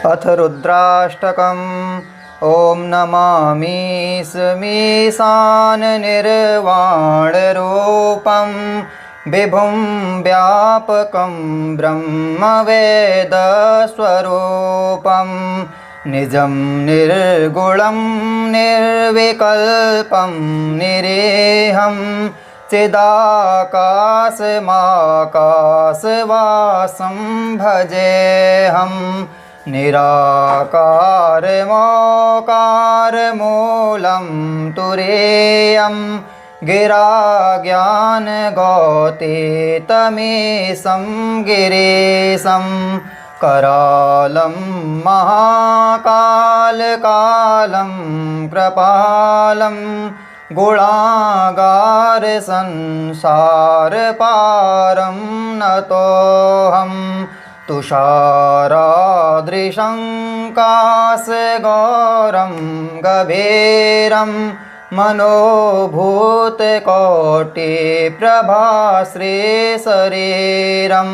अथ रुद्राष्टकम्। ॐ नमामि स्मीशाननिर्वाणरूपं विभुं व्यापकं ब्रह्मवेदस्वरूपं निजं निर्गुणं निर्विकल्पं निरेहं चिदाकाशमाकाशवासं भजेऽहं निराकारमोकारमूलं तुरीयं गिराज्ञानगौतीतमीशं गिरीशं करालं महाकालकालं कृपालं गुणागारसंसारपारं नतोऽहं तुषारादृशं काशगौरं गभीरं मनोभूतकोटिप्रभाश्रीशरीरं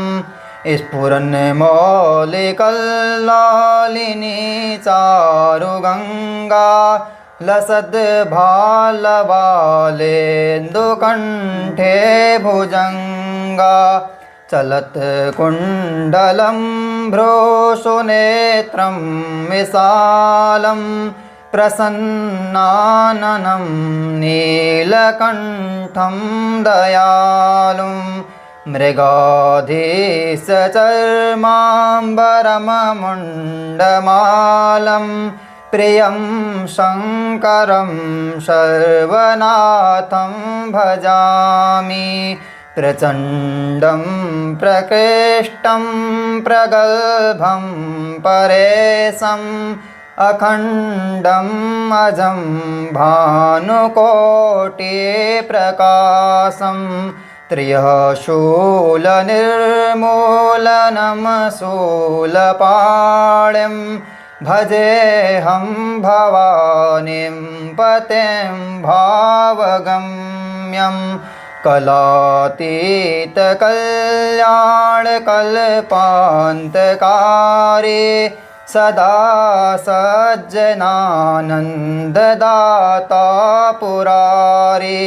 स्फुरन्मौलिकल्लालिनी चारुगङ्गा लसद्भालवालेन्दुकण्ठे भुजङ्गा चलत्कुण्डलं भ्रूसुनेत्रं विशालं प्रसन्नाननं नीलकण्ठं दयालुं मृगाधीशचर्माम्बरममुण्डमालं प्रियं शङ्करं सर्वनाथं भजामि प्रचण्डं प्रकृष्टं प्रगल्भं परेशम् अखण्डम् अजं भानुकोटिप्रकाशं त्र्यशूलनिर्मूलनं शूलपाणिं भजेऽहं भवानीं पतिं भावगम्यं कलातीतकल्याणकल्पान्तकारी सदा सज्जनानन्ददाता पुरारी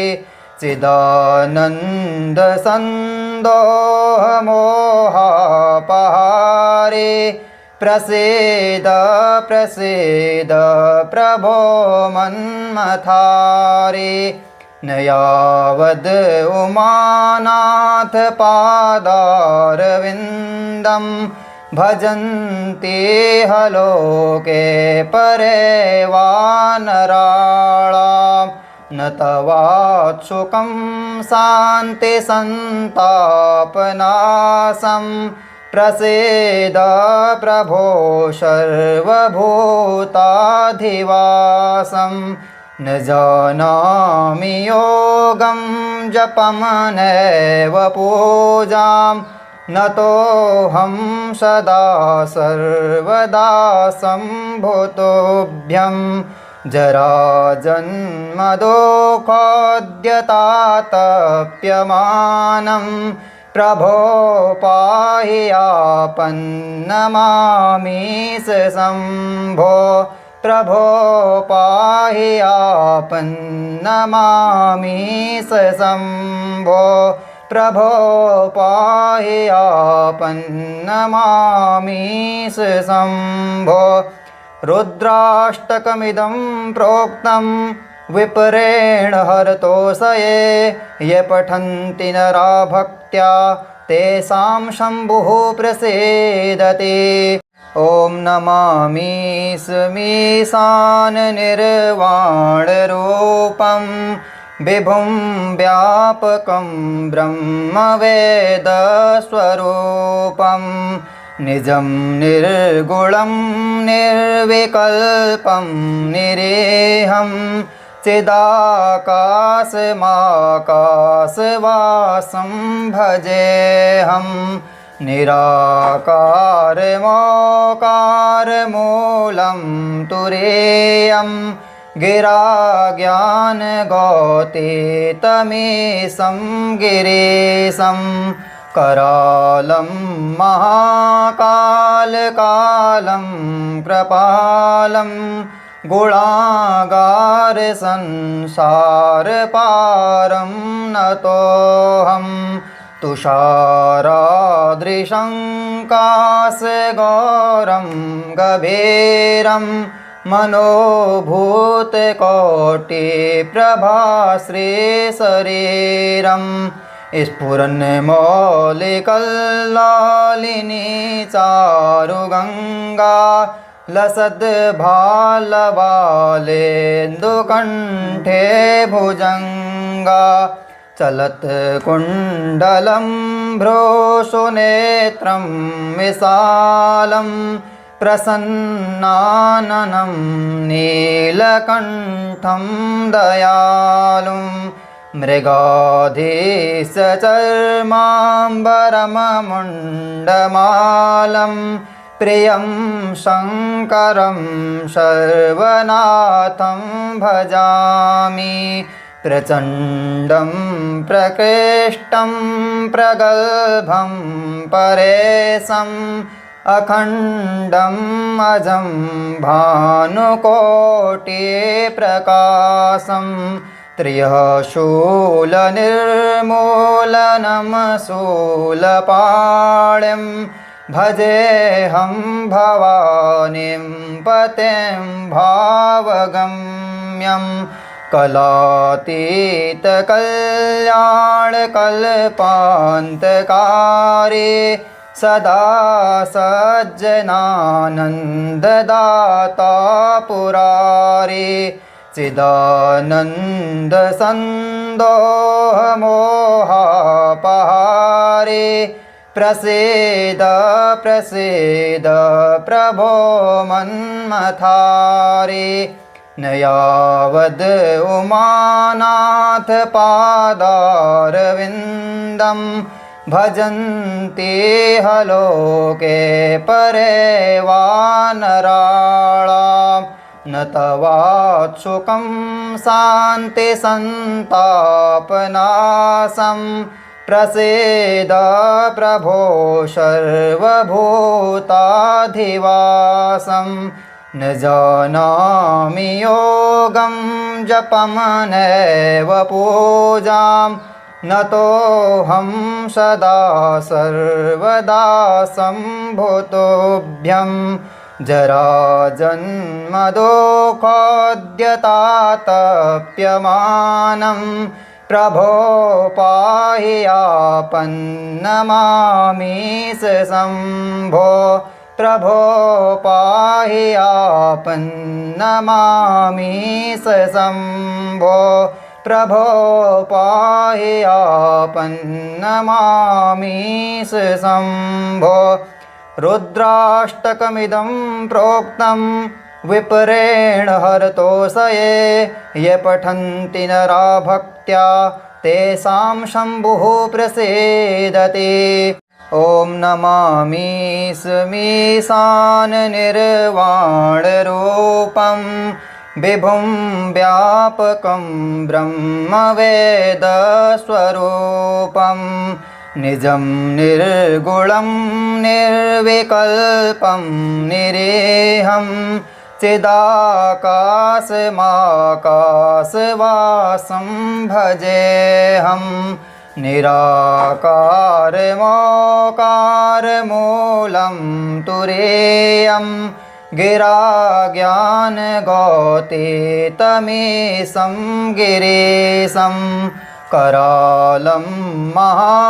चिदानन्दसन्दोहमोहापहारी प्रसीद प्रसीद प्रभो मन्मथारी न यावद् उमानाथ पादारविन्दं भजन्ति हलोके परे वानराणां न तवात्सुकं शान्तिसन्तापनाशं प्रसीद प्रभो सर्वभूताधिवासं न जानामि योगं जपमनैव पूजां नतोऽहं सदा सर्वदा सम्भूतोऽभ्यं जराजन्मदुःखोद्यतातप्यमानं प्रभो पाहि आपन्नमामीश शम्भो प्रभो पाहि आपन्नमामीश शम्भो प्रभो पाहि आपन्नमामीश शम्भो। रुद्राष्टकमिदं प्रोक्तं विपरेण हरतोषये ये पठन्ति नरा भक्त्या तेषां शम्भुः प्रसीदति। ॐ नमामि स्मीशाननिर्वाणरूपं विभुं व्यापकं ब्रह्मवेदस्वरूपं निजं निर्गुणं निर्विकल्पं निरेहं चिदाकाशमाकाशवासं भजेऽहं निराकारमोकारमूलं तुरीयं गिराज्ञानगौतीतमीशं गिरीशं करालं महाकालकालं कृपालं गुणागार संसारपारं नतोऽहं तुषारादृशं काशगौरं गभीरं मनोभूतकोटिप्रभाश्रीशरीरम् स्फुरन्मौलिकल्लालिनी चारुगङ्गा लसद्भालबालेन्दुकण्ठे भुजङ्गा चलत्कुण्डलं भ्रूसुनेत्रं विशालं प्रसन्नाननं नीलकण्ठं दयालुं मृगाधीशचर्माम्बरममुण्डमालं प्रियं शङ्करं सर्वनाथं भजामि प्रचण्डं प्रकृष्टं प्रगल्भं परेशम् अखण्डम् अजं भानुकोटिप्रकाशं त्र्यशूलनिर्मूलनं शूलपाणिं भजेऽहं भवानीं पतिं भावगम्यं कलातीतकल्याणकल्पान्तकारी सदा सज्जनानन्ददाता पुरारी चिदानन्दसन्दोहमोहापहारी प्रसीद प्रसीद प्रभो मन्मथारी न यावद् उमानाथ पादारविन्दं भजन्ति हलोके परे वानराणां न तवात्सुकं शान्तिसन्तापनाशं प्रसीद प्रभो सर्वभूताधिवासं न जानामि योगं जपमनैव पूजां नतोऽहं सदा सर्वदा सम्भुतोऽभ्यं जराजन्मदुःखोद्यतातप्यमानं प्रभो पाहि आपन्नमामीश शम्भो प्रभो पाहि आपन्नमामीश शम्भो प्रभो पाहि आपन्नमामीश शम्भो रुद्राष्टकमिदं प्रोक्तं विपरेण हरतोषये ये पठन्ति नरा भक्त्या तेषां शम्भुः प्रसीदति ॐ नमामि स्मीशाननिर्वाणरूपं विभुं व्यापकं ब्रह्मवेदस्वरूपं निजं निर्गुणं निर्विकल्पं निरेहं चिदाकाशमाकाशवासं भजेऽहं निराकारमोकारमूलं तुरीयं गिराज्ञानगौतीतमीशं गिरीशं करालं महाकालकालं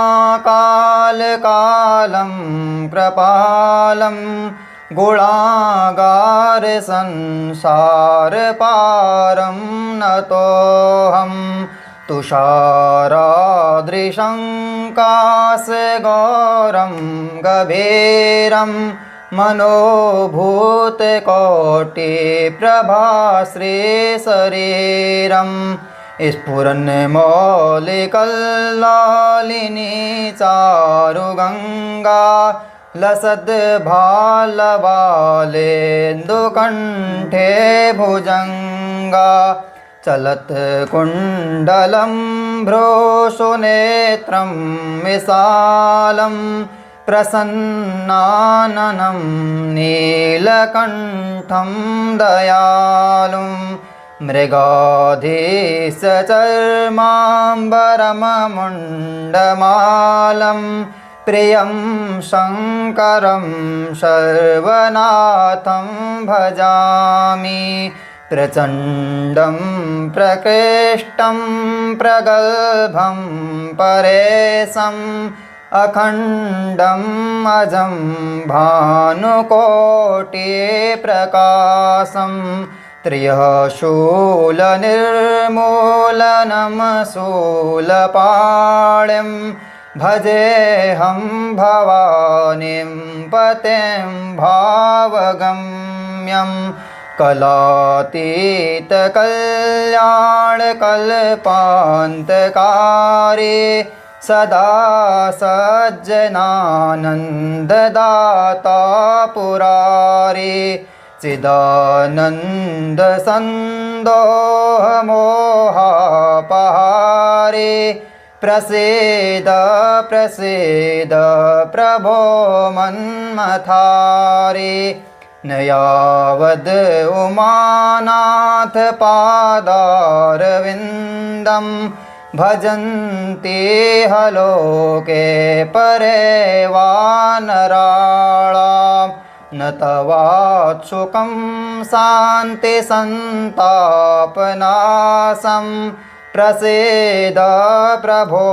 कृपालं गुणागार संसारपारं नतोऽहं तुषारादृशं काशगौरं गभीरं मनोभूतकोटिप्रभाश्रीशरीरम् स्फुरन्मौलिकल्लालिनी चारुगङ्गा लसद्भालबालेन्दुकण्ठे भुजङ्गा चलत्कुण्डलं भ्रूसुनेत्रं विशालं प्रसन्नाननं नीलकण्ठं दयालुं मृगाधीशचर्माम्बरममुण्डमालं प्रियं शङ्करं सर्वनाथं भजामि प्रचण्डं प्रकृष्टं प्रगल्भं परेशम् अखण्डम् अजं भानुकोटिप्रकाशं त्र्यशूलनिर्मूलनं शूलपाणिं भजेऽहं भवानीं पतिं भावगम्यं कलातीतकल्याणकल्पान्तकारी सदा सज्जनानन्ददाता पुरारी चिदानन्दसन्दोहमोहापहारी प्रसीद प्रसीद प्रभो मन्मथारी न यावद् उमानाथ पादारविन्दं भजन्ति हलोके परे वानराणां न तवात्सुकं शान्तिसन्तापनाशं प्रसीद प्रभो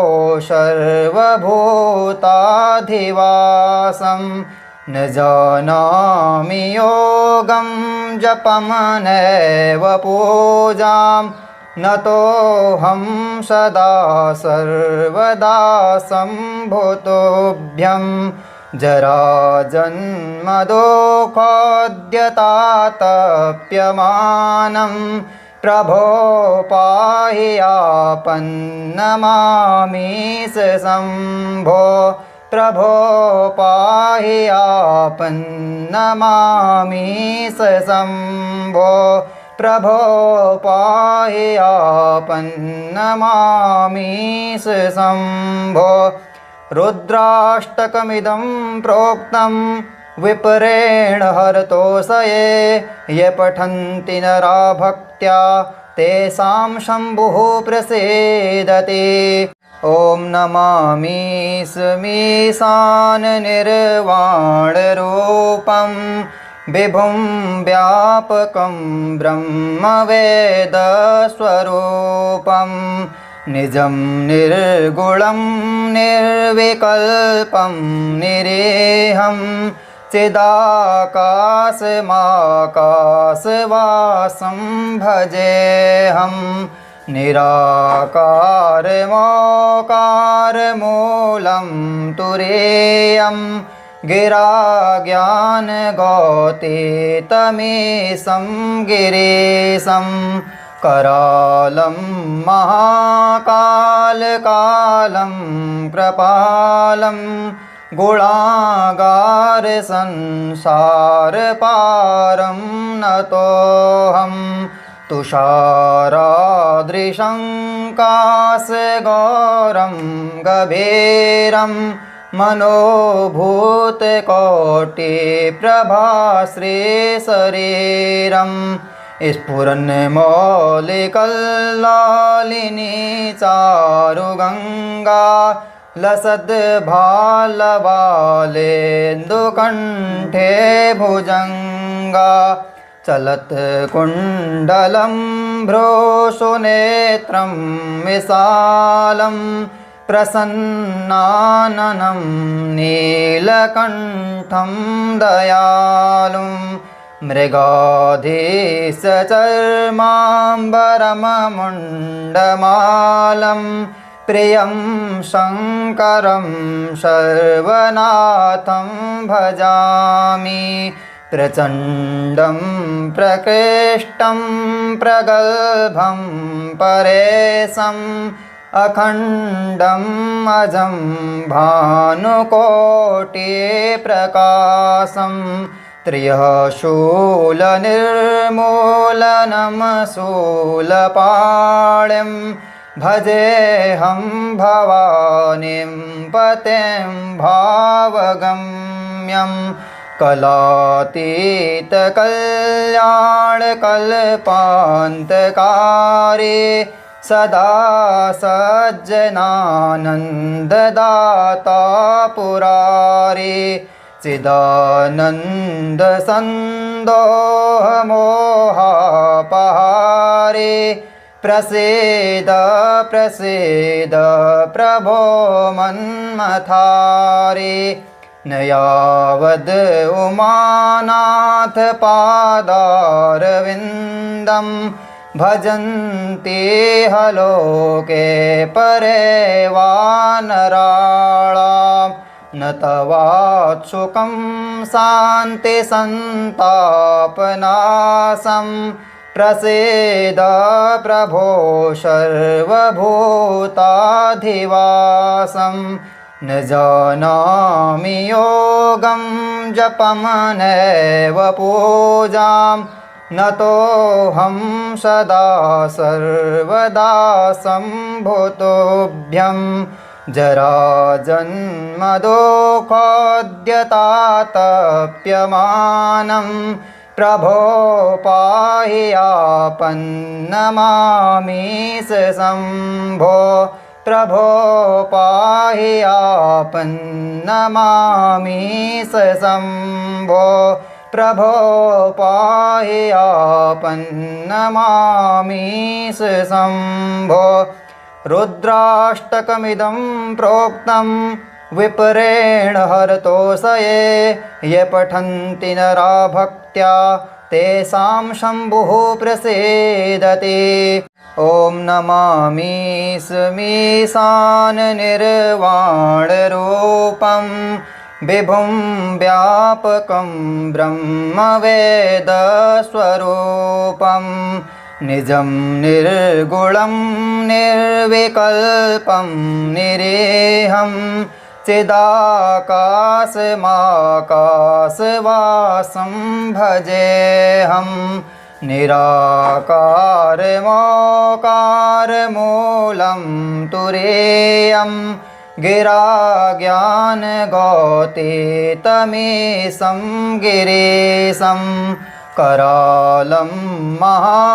सर्वभूताधिवासं न जानामि योगं जपमनैव पूजां नतोऽहं सदा सर्वदा सम्भुतोऽभ्यं जराजन्मदुःखोद्यतातप्यमानं प्रभो पाहि आपन्नमामीश शम्भो प्रभो पाहि आपन्नमामीश शम्भो प्रभो पाहि आपन्नमामीश शम्भो रुद्राष्टकमिदं प्रोक्तं विपरेण हरतोषये ये पठन्ति नरा भक्त्या तेषां शम्भुः प्रसीदति ॐ नमामि स्मीशाननिर्वाणरूपं विभुं व्यापकं ब्रह्मवेदस्वरूपं निजं निर्गुणं निर्विकल्पं निरेहं चिदाकाशमाकाशवासं भजेऽहं निराकारमोकारमूलं तुरीयं गिराज्ञानगौतीतमीशं गिरीशं करालं महाकालकालं कृपालं गुणागारसंसारपारं नतोऽहं तुषारादृशं काशगौरं गभीरं मनोभूतकोटिप्रभाश्रीशरीरं स्फुरन्मौलिकल्लालिनी चारुगङ्गा लसद्भालबालेन्दुकण्ठे भुजङ्गा चलत्कुण्डलं भ्रूसुनेत्रं विशालं प्रसन्नाननं नीलकण्ठं दयालुं मृगाधीशचर्माम्बरममुण्डमालं प्रियं शङ्करं सर्वनाथं भजामि प्रचण्डं प्रकृष्टं प्रगल्भं परेशम् अखण्डम् अजं भानुकोटिप्रकाशं त्रियः शूलनिर्मूलनं शूलपाणिं भजेऽहं भवानीं पतिं भावगम्यं कलातीतकल्याणकल्पान्तकारी सदा सज्जनानन्ददाता पुरारी चिदानन्दसन्दोहमोहापहारी प्रसीद प्रसीद प्रभो मन्मथारी न यावद् उमानाथ पादारविन्दं भजन्ति हलोके परे वानराणां न तवात्सुकं शान्तिसन्तापनाशं प्रसीद प्रभो सर्वभूताधिवासं न जानामि योगं जपं नैव पूजां न तोऽहं सदा सर्वदा सम्भुतोऽभ्यं जराजन्मदुःखोद्यतातप्यमानं प्रभो पाहि आपन्नमामीश शम्भो प्रभो पाहि आपन्नमामीश शम्भो प्रभो पाहि आपन्नमामीश शम्भो रुद्राष्टकमिदं प्रोक्तं विपरेण हरतोषये ये पठन्ति नरा भक्त्या तेषां शम्भुः प्रसीदति। ॐ नमामि स्मीशाननिर्वाणरूपं विभुं व्यापकं ब्रह्मवेदस्वरूपं निजं निर्गुणं निर्विकल्पं निरेहं चिदाकाशमाकाशवासं भजेऽहं निराकारमोकारमूलं तुरीयं गिराज्ञानगौतीतमीशं गिरीशं करालं महाकालकालं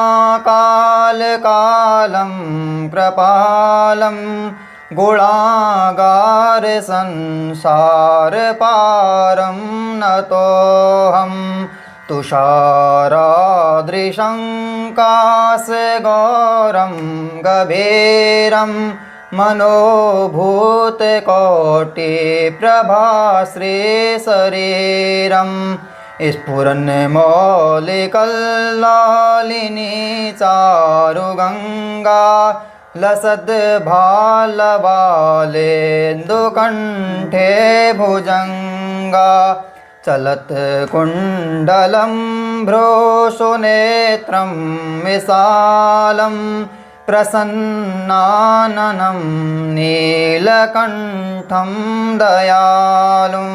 कृपालं गुणागारसंसारपारं नतोऽहं तुषारादृशं काशगौरं गभीरं मनोभूतकोटिप्रभाश्रीशरीरं स्फुरन्मौलिकल्लालिनी चारुगङ्गा लसद्भालवालेन्दुकण्ठे भुजङ्गा चलत्कुण्डलं भ्रूसुनेत्रं विशालं प्रसन्नाननं नीलकण्ठं दयालुं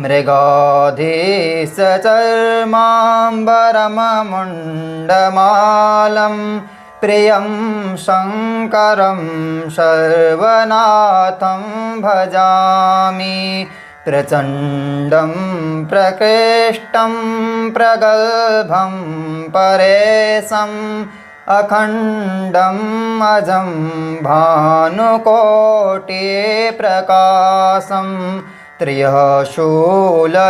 मृगाधीशचर्माम्बरममुण्डमालं प्रियं शङ्करं सर्वनाथं भजामि प्रचण्डं प्रकृष्टं प्रगल्भं परेशम् अखण्डम् अजं भानुकोटिप्रकाशं त्रियः शूलनिर्मूलनं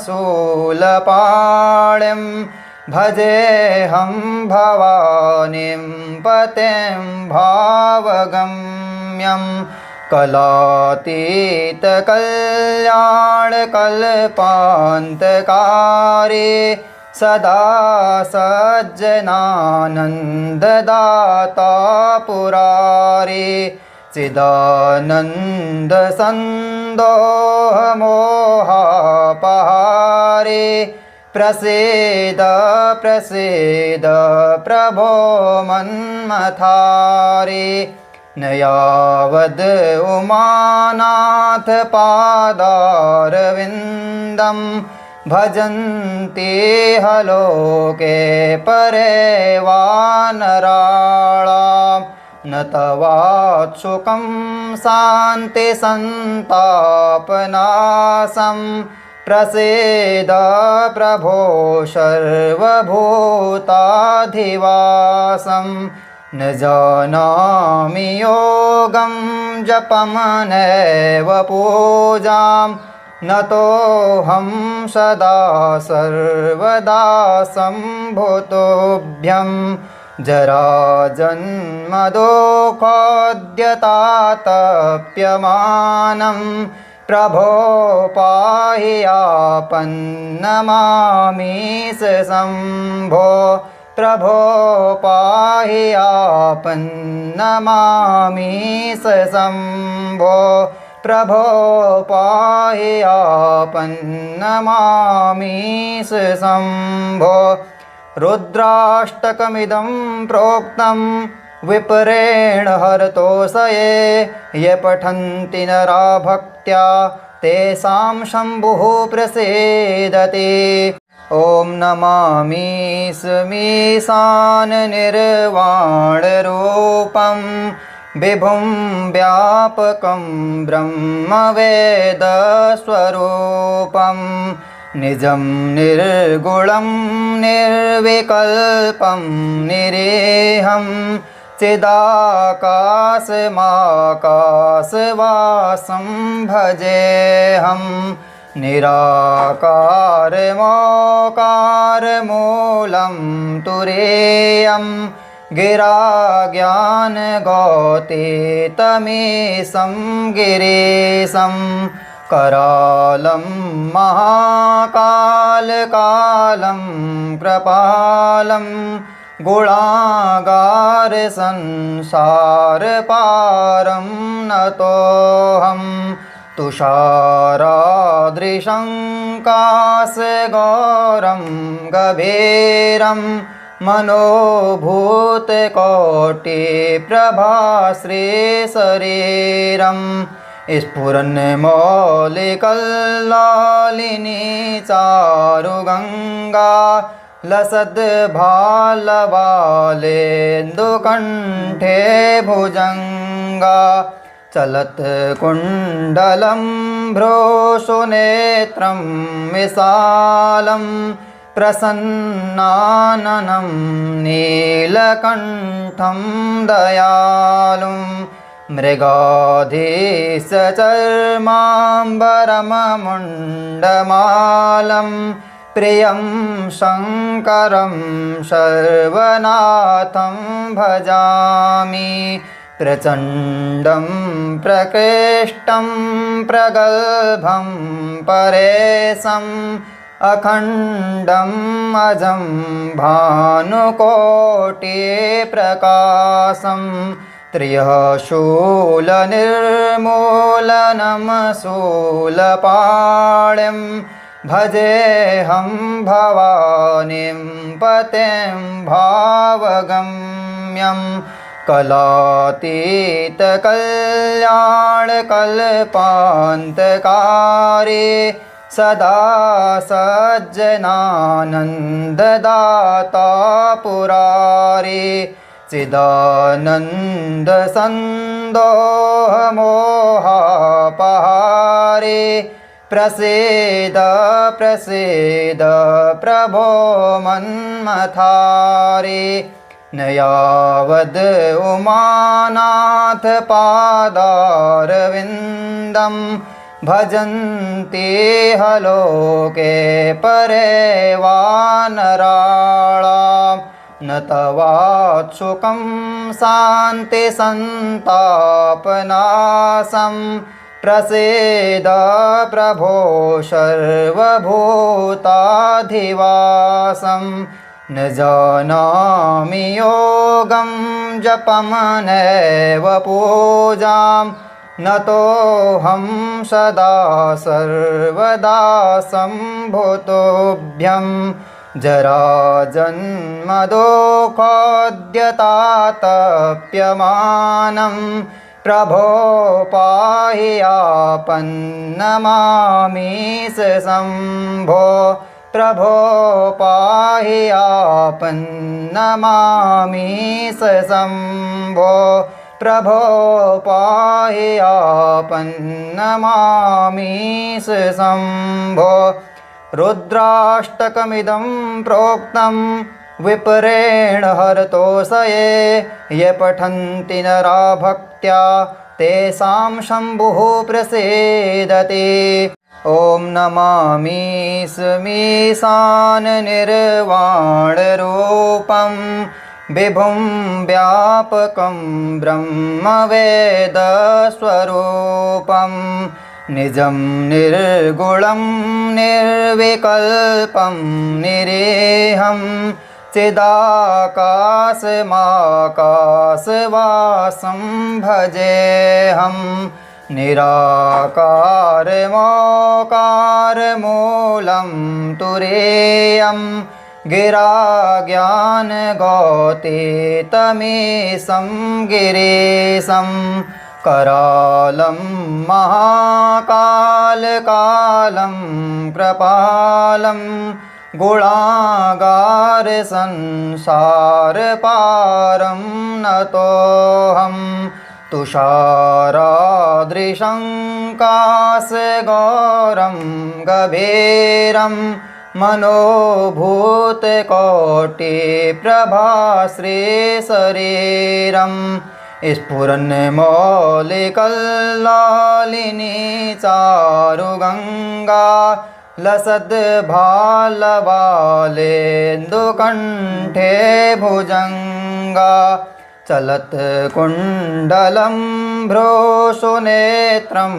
शूलपाणिं भजेऽहं भवानीं पतिं भावगम्यं कलातीतकल्याणकल्पान्तकारी सदा सज्जनानन्ददाता पुरारी चिदानन्दसन्दोहमोहापहारी प्रसीद प्रसीद प्रभो मन्मथारी न यावद् उमानाथपादारविन्दं भजन्ति हलोके परे वानराणां न तवात्सुकं शान्तिसन्तापनाशं प्रसीद प्रभो सर्वभूताधिवासं न जानामि योगं जपमनैव पूजां न तोऽहं सदा सर्वदा सम्भुतोऽभ्यं जराजन्मदुःखोद्यतातप्यमानं प्रभो पाहि आपन्नमामीश शम्भो प्रभो पाहि आपन्नमामीश शम्भो प्रभो पाहि आपन्नमामीश शम्भो रुद्राष्टकमिदं प्रोक्तं विपरेण हरतोषये ये पठन्ति नरा भक्त्या तेषां शम्भुः प्रसीदति ॐ नमामि स्मीशाननिर्वाणरूपं विभुं व्यापकं ब्रह्मवेदस्वरूपं निजं निर्गुणं निर्विकल्पं निरेहं चिदाकाशमाकाशवासं भजेऽहं निराकारमोकारमूलं तुरीयं गिराज्ञानगौतीतमीशं गिरीशं करालं महाकालकालं कृपालं गुणागारसंसारपारं नतोऽहं तुषारादृशं काशगौरं गभीरं मनोभूतकोटिप्रभाश्रीशरीरं स्फुरन्मौलिकल्लालिनी चारुगङ्गा लसद्भालवालेन्दुकण्ठे भुजङ्गा चलत्कुण्डलं भ्रूसुनेत्रं विशालं प्रसन्नाननं नीलकण्ठं दयालुं मृगाधीशचर्माम्बरममुण्डमालं प्रियं शङ्करं सर्वनाथं भजामि प्रचण्डं प्रकृष्टं प्रगल्भं परेशम् अखण्डम् अजं भानुकोटिप्रकाशं त्र्यशूलनिर्मूलनं शूलपाणिं भजेऽहं भवानीं पतिं भावगम्यं कलातीतकल्याणकल्पान्तकारी सदा सज्जनानन्ददाता पुरारी चिदानन्दसन्दोहमोहापहारी प्रसीद प्रसीद प्रभो मन्मथारी न यावद् उमानाथपादारविन्दं भजन्ति हलोके परे वानराणां न तवात्सुकं शान्तिसन्तापनाशं प्रसीद प्रभो सर्वभूताधिवासं न जानामि योगं जपमनैव पूजां न तोऽहं सदा सर्वदा सम्भुतोऽभ्यं जराजन्मदुःखोद्यतातप्यमानं प्रभो पाहि आपन्नमामीश शम्भो प्रभो पाहि आपन्नमामीश शम्भो प्रभो पाहि आपन्नमामीश शम्भो रुद्राष्टकमिदं प्रोक्तं विपरेण हरतोषये ये पठन्ति नरा भक्त्या तेषां शम्भुः प्रसीदति। ॐ नमामि स्मीशाननिर्वाणरूपं विभुं व्यापकं ब्रह्मवेदस्वरूपं निजं निर्गुणं निर्विकल्पं निरेहं चिदाकाशमाकाशवासं भजेऽहं निराकारमोकारमूलं तुरीयं गिराज्ञानगौतीतमीशं गिरीशं करालं महाकालकालं कृपालं गुणागारसंसारपारं नतोऽहं तुषारादृशं काशगौरं गभीरं मनोभूतकोटिप्रभाश्रीशरीरं स्फुरन्मौलिकल्लालिनी चारुगङ्गा लसद्भालवालेन्दुकण्ठे भुजङ्गा चलत्कुण्डलं भ्रूसुनेत्रं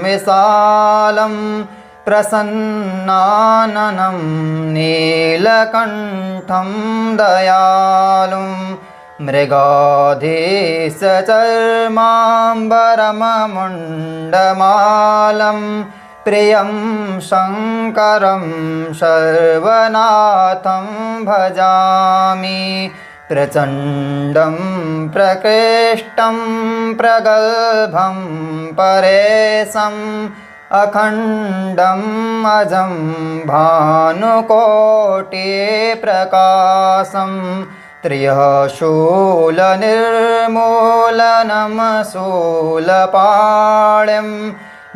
विशालं प्रसन्नाननं नीलकण्ठं दयालुं मृगाधीशचर्माम्बरममुण्डमालं प्रियं शङ्करं सर्वनाथं भजामि प्रचण्डं प्रकृष्टं प्रगल्भं परेशम् अखण्डम् अजं भानुकोटिप्रकाशं त्र्यशूलनिर्मूलनं शूलपाणिं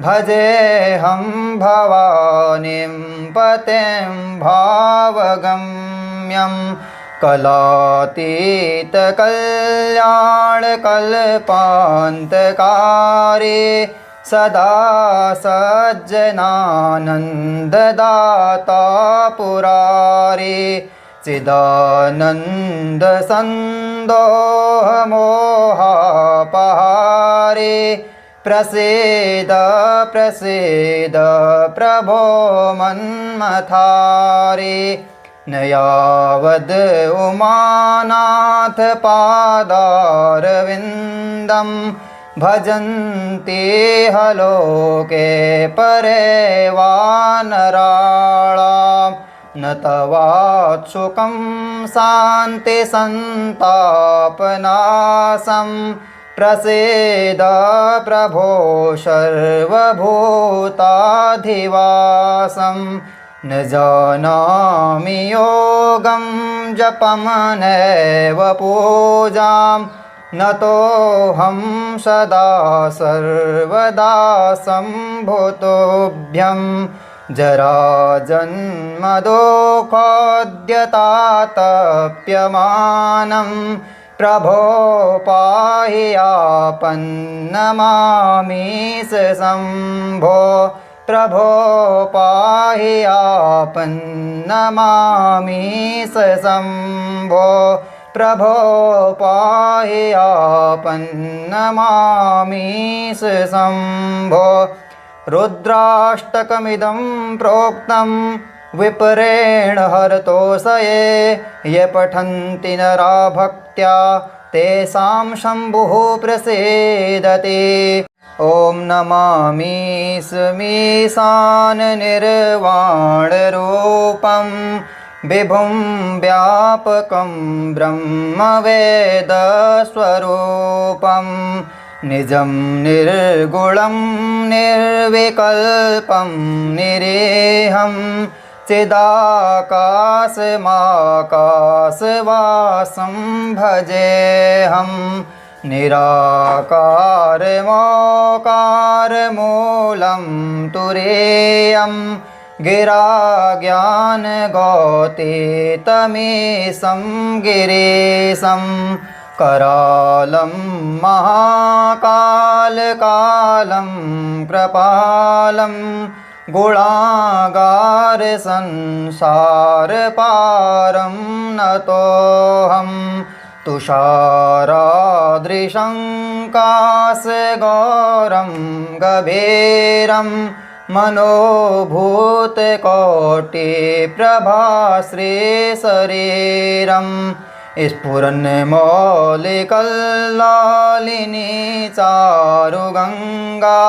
भजेऽहं भवानीं पतिं भावगम्यं कलातीतकल्याणकल्पान्तकारी सदा सज्जनानन्ददाता पुरारी चिदानन्दसन्दोहमोहापहारी प्रसीद प्रसीद प्रभो मन्मथारी न यावद् उमानाथ पादारविन्दं भजन्ति हलोके परे वानराणां न तवात्सुकं शान्तिसन्तापनाशं प्रसीद प्रभो सर्वभूताधिवासं न जानामि योगं जपमनैव पूजां नतोऽहं सदा सर्वदा सम्भुतोऽभ्यं जराजन्मदुःखोद्यतातप्यमानं प्रभो पाहि आपन्नमामीश शम्भो प्रभो पाहि आपन्नमामीश शम्भो प्रभो पाहि आपन्नमामीश शम्भो रुद्राष्टकमिदं प्रोक्तं विपरेण हरतोषये ये पठन्ति नरा भक्त्या तेषां शम्भुः प्रसीदति। ॐ नमामि स्मीशाननिर्वाणरूपं विभुं व्यापकं ब्रह्मवेदस्वरूपं निजं निर्गुणं निर्विकल्पं निरेहं चिदाकाशमाकाशवासं भजेऽहं निराकारमोकारमूलं तुरीयं गिराज्ञानगौतीतमीशं गिरीशं करालं महाकालकालं कृपालं गुणागारसंसारपारं नतोऽहं तुषारादृशं काशगौरं गभीरं मनोभूतकोटिप्रभाश्रीशरीरं स्फुरन्मौलिकल्लालिनी चारुगङ्गा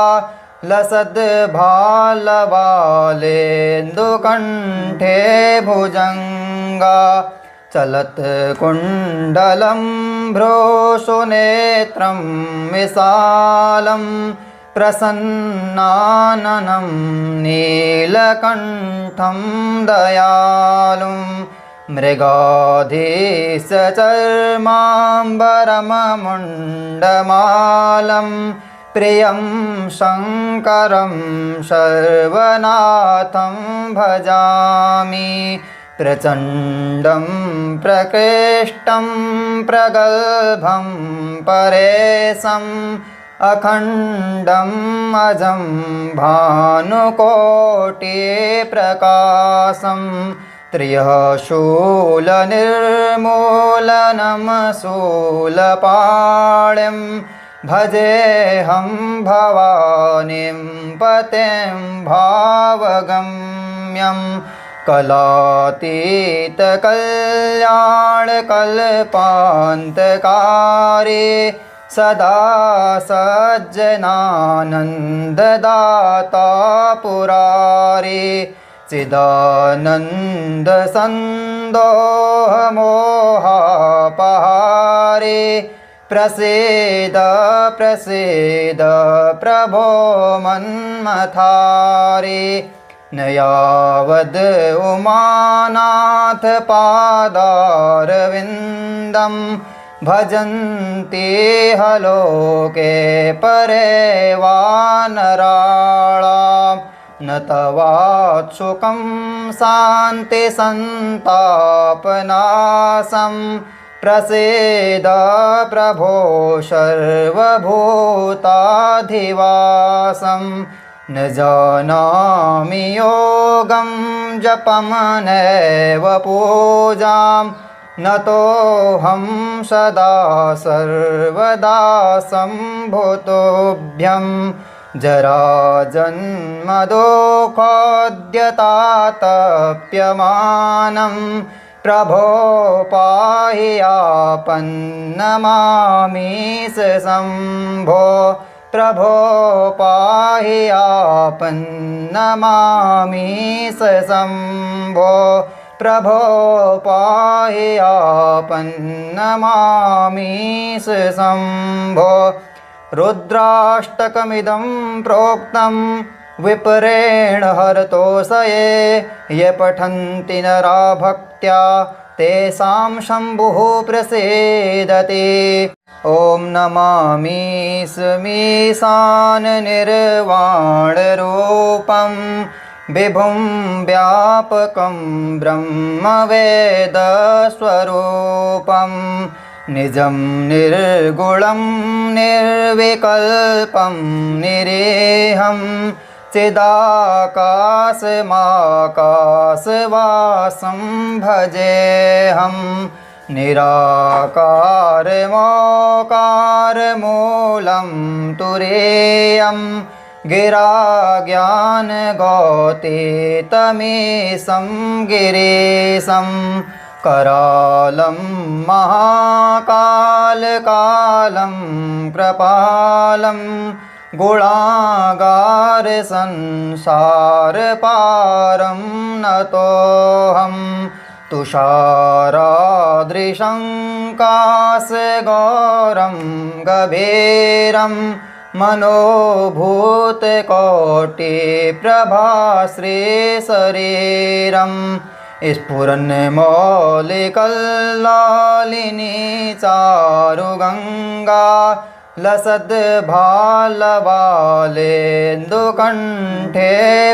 लसद्भालबालेन्दुकण्ठे भुजङ्गा चलत्कुण्डलं भ्रूसुनेत्रं विशालं प्रसन्नाननं नीलकण्ठं दयालुं मृगाधीशचर्माम्बरममुण्डमालं प्रियं शङ्करं सर्वनाथं भजामि प्रचण्डं प्रकृष्टं प्रगल्भं परेशम् अखण्डम् अजं भानुकोटिप्रकाशं त्र्यशूलनिर्मूलनं शूलपाणिं भजेऽहं भवानीं पतिं भावगम्यं कलातीतकल्याणकल्पान्तकारी सदा सज्जनानन्ददाता पुरारी चिदानन्दसन्दोहमोहापहारी प्रसीद प्रसीद प्रभो मन्मथारी न यावद् उमानाथ पादारविन्दं भजन्ति हलोके परे वानराणां न तवात्सुकं शान्तिसन्तापनाशं प्रसीद प्रभो सर्वभूताधिवासं न जानामि योगं जपं नैव पूजां नतोऽहं सदा सर्वदा सम्भुतोऽभ्यं जराजन्मदुःखोद्यतातप्यमानं प्रभो पाहि आपन्नमामीश शम्भो प्रभो पाहि आपन्नमामीश शम्भो प्रभो पाहि आपन्नमामीश शम्भो रुद्राष्टकमिदं प्रोक्तं विपरेण हरतोषये ये पठन्ति नरा भक्त्या तेषां शम्भुः प्रसीदति। ॐ नमामि स्मीशाननिर्वाणरूपं विभुं व्यापकं ब्रह्मवेदस्वरूपं निजं निर्गुणं निर्विकल्पं निरेहं चिदाकाशमाकाशवासं भजेऽहं निराकारमोकारमूलं तुरीयं गिराज्ञानगौतीतमीशं गिरीशं करालं महाकालकालं कृपालं गुणागारसंसारपारं नतोऽहं तुषारादृशं काशगौरं गभीरं मनोभूतकोटिप्रभाश्रीशरीरं स्फुरन्मौलिकल्लालिनी चारुगङ्गा लसद्भालबालेन्दुकण्ठे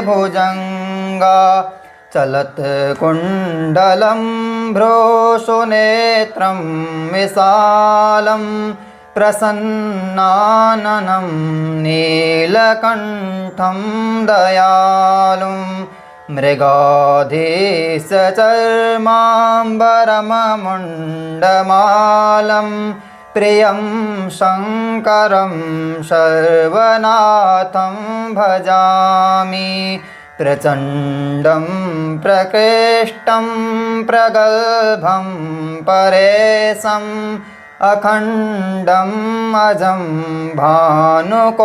भुजङ्गा चलत्कुण्डलं भ्रूसुनेत्रं विशालं प्रसन्नाननं नीलकण्ठं दयालुं मृगाधीशचर्माम्बरममुण्डमालं प्रियं शङ्करं सर्वनाथं भजामि प्रचण्डं प्रकृष्टं प्रगल्भं परेशम् अखण्डम् अजं भानुकोटिप्रकाशं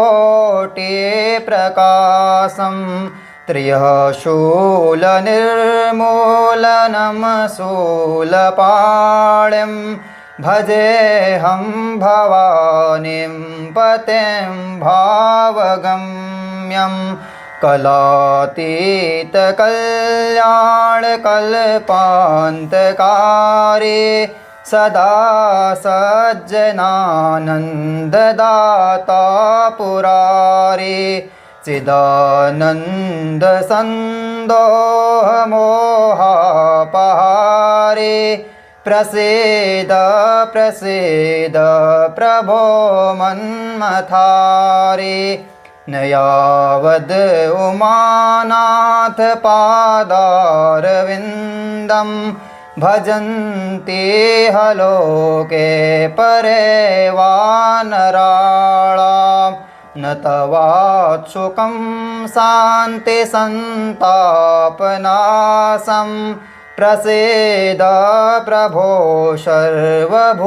त्र्यशूलनिर्मूलनं शूलपाणिं भजेऽहं भवानीं पतिं भावगम्यं कलातीतकल्याणकल्पान्तकारी सदा सज्जनानन्ददाता पुरारी चिदानन्दसन्दोहमोहापहारी प्रसीद प्रसीद प्रभो मन्मथारी न यावद् उमानाथ पादारविन्दं भजन्ति हलोके परे वानराणां न तवात्सुकं शान्तिसन्तापनाशं प्रसीद प्रभो सर्वभूताधिवासं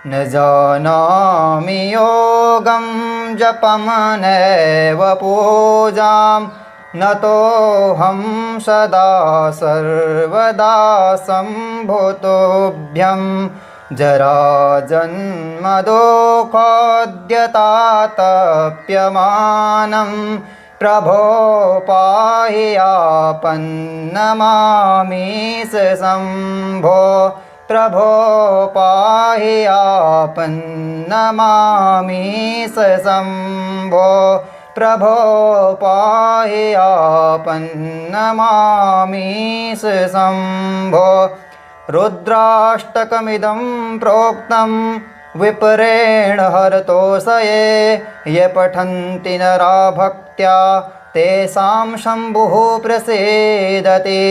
न जानामि योगं जपमनैव पूजां नतोऽहं सदा सर्वदा सम्भुतोऽभ्यं जराजन्मदुःखोद्यतातप्यमानं प्रभो पाहि आपन्नमामीश शम्भो प्रभो पाहि आपन्नमामीश शम्भो प्रभो पाहि आपन्नमामीश शम्भो रुद्राष्टकमिदं प्रोक्तं विपरेण हरतोषये ये पठन्ति नरा भक्त्या तेषां शम्भुः प्रसीदति।